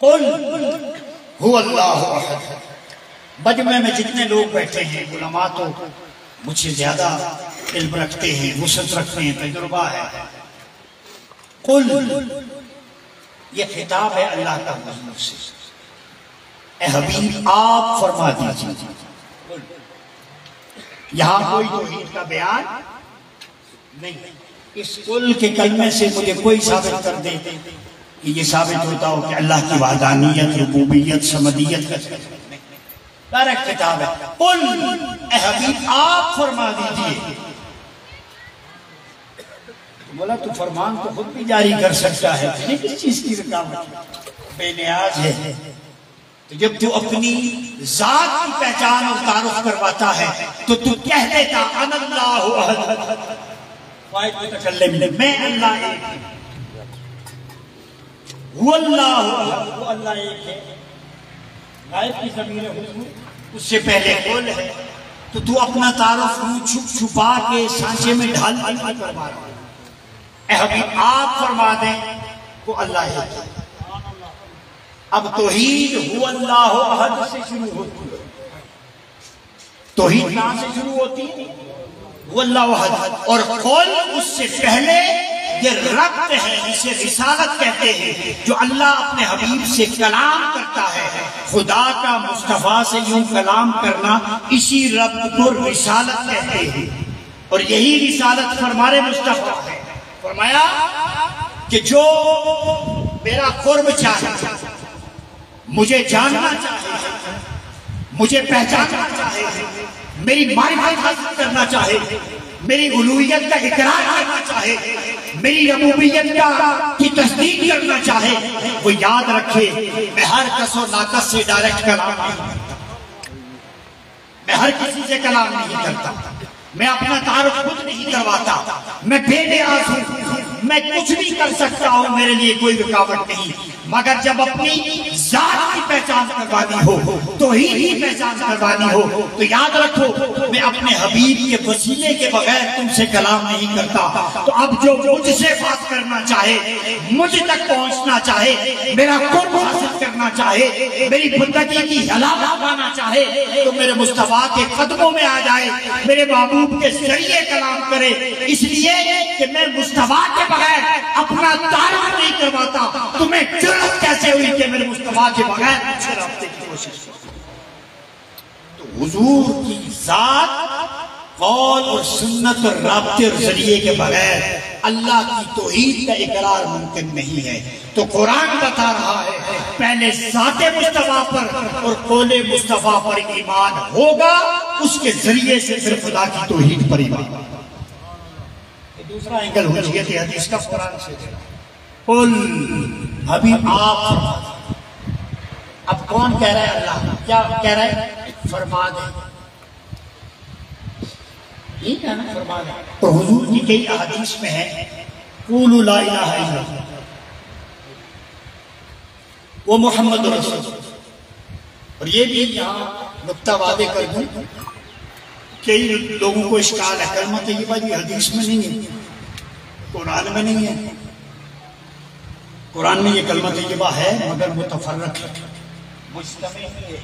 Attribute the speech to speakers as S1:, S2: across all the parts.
S1: कुल हुवल्लाहु अहद। मजमे में जितने लोग बैठे हैं उलमा तो मुझसे ज्यादा इल्म रखते हैं, वुसअत रखते हैं, तजुर्बा है। कुल ये खिताब है अल्लाह का हुजूर से, ए हबीब आप फरमा दीजिए। यहां कोई तौहीद का बयान नहीं। इस कुल के कलमे से मुझे कोई साबित कर दे कि ये साबित होता हो कि अल्लाह की वादानियत, रुबूबियत, समदियत का डायरेक्ट खिताब है। कुल ए हबीब आप फरमा दीजिए। बोला तू फरमान तो खुद भी जारी कर सकता है, ये किस चीज की रुकावट? बेनियाज है। तो जब तू अपनी जात की पहचान और तारुफ करवाता है तो तू कह देता अनल्लाहु अहद, मैं अल्लाह एक हूं, अल्लाहु अहद, वो अल्लाह एक है। गायब की ज़मीर हुजूर, उससे पहले कुल है। तो तू अपना तारुफ छुप छुपा के सांचे में ढाल करवा रहा है। हबीब आप फरमा दें वो अल्लाह है। अब तौहीद हुवल्लाहु अहद से शुरू होती है। तौहीद कहां से शुरू होती है? हुवल्लाहु अहद। और कुल उससे पहले ये रब्त है, इसे रिसालत कहते हैं। जो अल्लाह अपने हबीब से कलाम करता है, खुदा का मुस्तफा से यूं कलाम करना, इसी रब्त को रिसालत कहते हैं। और यही रिसालत फरमाने मुस्तफा है। फरमाया कि जो मेरा कुर्ब चाहे, मुझे जानना चाहे, मुझे पहचानना चाहे, मेरी मारिफत हासिल करना चाहे, मेरी उलूहियत का इकरार करना चाहे, मेरी रबूबियत की तस्दीक करना चाहे, वो याद रखे मैं हर कसो नाकस से डायरेक्ट कलाम नहीं करता। मैं हर किसी से कलाम नहीं करता। मैं अपना तारुफ खुद नहीं करवाता। मैं बेनियाज हूं, मैं कुछ भी कर सकता हूं, मेरे लिए कोई रुकावट नहीं। मगर जब अपनी जात की पहचान करवानी हो, तौहीद की पहचान करवानी हो, तो याद रखो मैं अपने हबीब के वसीले के बगैर तुमसे कलाम नहीं करता। तो अब जो मुझसे बात करना चाहे, मुझ तक पहुंचना चाहे, मेरा कुर्ब हासिल करना चाहे, मेरी बंदगी की हलावत पाना चाहे, तो मेरे मुस्तफा के कदमों में आ जाए, मेरे महबूब के जरिए कलाम करे। इसलिए कि मैं मुस्तफा के बगैर अपना तारुफ नहीं करवाता। तुम्हें जरूरत कैसे हुई कि मेरे मुस्तफा के बगैर मुझसे राब्ते की कोशिश करो? तो हुजूर की जात, कौल और सुन्नत और राब्ते और जरिए के बगैर अल्लाह की तौहीद का इकरार मुमकिन नहीं है। तो कुरान बता रहा है पहले ज़ाते मुस्तफा पर और कौले मुस्तफा पर ईमान होगा, उसके जरिए से फिर खुदा की तौहीद पर ईमान। दूसरा एंगल हुज्जियत हदीस का कुरान से। कुल हबीब आप। अब कौन कह रहा है? अल्लाह। क्या कह रहा है? फरमा दे। ठीक है ना, फरमा दे। तो हुजूर की कई अहादीस में है कुलू ला इलाहा इल्लल्लाह वो मोहम्मद रसूल। और ये भी यहाँ नुक्ता वादे कर दूं, कई लोगों को इश्काल है कलमा तय्यबा जी हदीस में नहीं है, कुरान में नहीं है। कुरान में ये कलमा तय्यबा है मगर मुतफर्रक है, मुज्तमी है।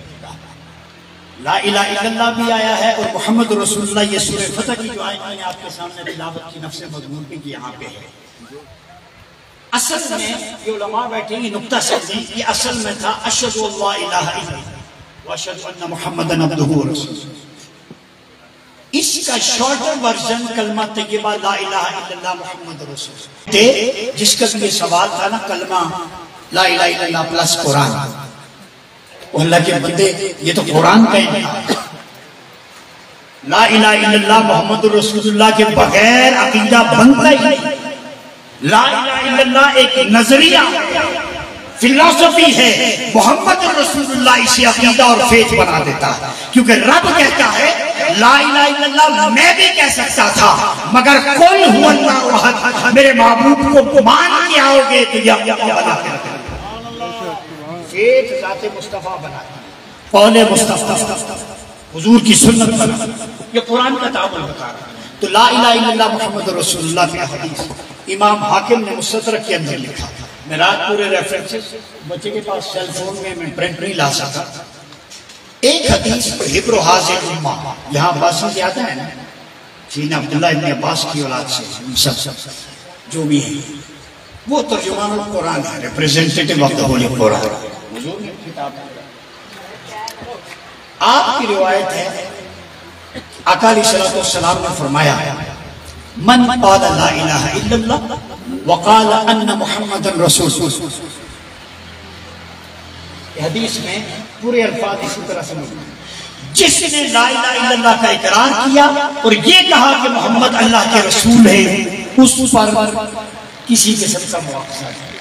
S1: ला इलाहा इल्लल्लाह भी आया है और मोहम्मद रसूलुल्लाह, ये सूरह फतह की जो आयत मैंने आपके सामने तिलावत की नफ्स मज़मून की यहाँ पे है। असल में ये उलमा बैठेंगे नुक्ता समझी, ये असल में था अशहदु अल्ला इलाहा इल्लल्लाह व अशहदु अन्ना मुहम्मदन अब्दुहु व रसूलुहु। इसका शॉर्टर वर्जन कलमा तय्यबा ला इलाहा इल्लल्लाह मुहम्मद रसूलुल्लाह। जिसका भी ये सवाल था ना, कलमा ला इलाहा इल्लल्लाह प्लस कुरान, अल्लाह के बंदे ये तो कुरान का ही है। ला इलाहा इल्लल्लाह मुहम्मद रसूलुल्लाह के बगैर अकीदा बनता ही नहीं। ला इलाहा इल्लल्लाह एक नजरिया फिलॉसफी है, मोहम्मद रसूलुल्लाह इसे अकीदा और फेथ बना देता है। क्योंकि रब कहता है ला इलाहा इल्लल्लाह मैं भी कह सकता था, मगर कुल हुवल्लाहु अहद मेरे महबूब को मान के आओगे तो यह बना के फेथ ज़ाते मुस्तफा बना, कौले मुस्तफा हुजूर की सुन्नत बना। ये कुरान का तामुल बता रहा है। तो ला इलाहा इल्लल्लाह मुहम्मद रसूलुल्लाह की हदीस इमाम हाकिम ने मुस्तदरक के अंदर लिखा, मैं रात पूरे रेफरेंसेस, बच्चे के पास सेल फोन में मैं प्रिंट नहीं ला सकता। एक हदीस हिब्रो हाजिर उम्मा, यहाँ अब्बासी ज्यादा है ना, सीना अब्दुल्ला इब्न अब्बास की औलाद से सब जो भी है, वो तर्जुमान कुरान है, representative of the Holi Quran. आपकी रिवायत है, आका अलैहिस्सलाम ने फरमाया, मन क़ाला ला इलाहा इल्लल्लाह व क़ाला अन्ना मुहम्मदन रसूल। हदीस में पूरे अल्फाज इसी तरह से मिलते हैं, जिसने ला इलाहा इल्लल्लाह का इकरार किया और ये कहा कि मोहम्मद अल्लाह के रसूल है, उस पर किसी किस्म का मुआवजा नहीं।